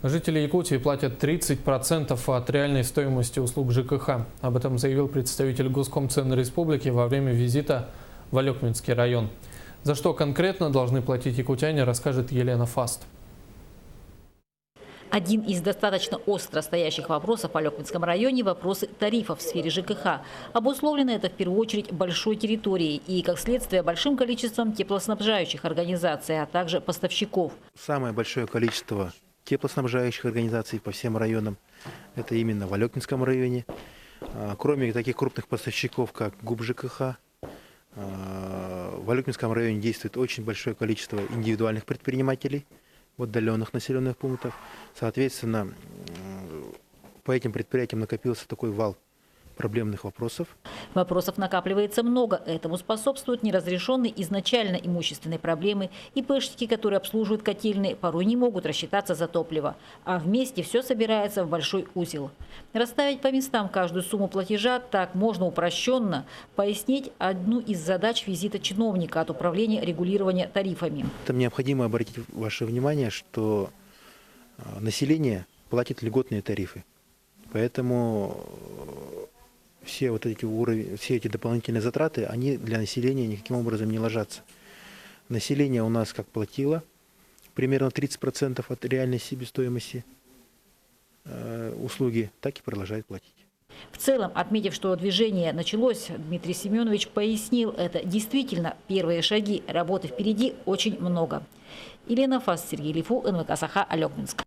Жители Якутии платят 30% от реальной стоимости услуг ЖКХ. Об этом заявил представитель Госкомцентра Республики во время визита в Алекминский район. За что конкретно должны платить якутяне, расскажет Елена Фаст. Один из достаточно остро стоящих вопросов в Алекминском районе – вопросы тарифов в сфере ЖКХ. Обусловлено это в первую очередь большой территорией и, как следствие, большим количеством теплоснабжающих организаций, а также поставщиков. Самое большое количество теплоснабжающих организаций по всем районам – это именно в Алекминском районе. Кроме таких крупных поставщиков, как ГУП ЖКХ, в Алекминском районе действует очень большое количество индивидуальных предпринимателей в отдаленных населенных пунктах. Соответственно, по этим предприятиям накопился такой вал проблемных вопросов. Вопросов накапливается много. Этому способствуют неразрешенные изначально имущественные проблемы. ИПшники, которые обслуживают котельные, порой не могут рассчитаться за топливо. А вместе все собирается в большой узел. Расставить по местам каждую сумму платежа так можно упрощенно пояснить одну из задач визита чиновника от управления регулирования тарифами. Там необходимо обратить ваше внимание, что население платит льготные тарифы. Поэтому все эти дополнительные затраты, они для населения никаким образом не ложатся. Население у нас как платило примерно 30% от реальной себестоимости услуги, так и продолжает платить. В целом, отметив, что движение началось, Дмитрий Семенович пояснил, это действительно первые шаги. Работы впереди очень много. Елена Фаст, Сергей Лифу, НВК Саха, Алекминск.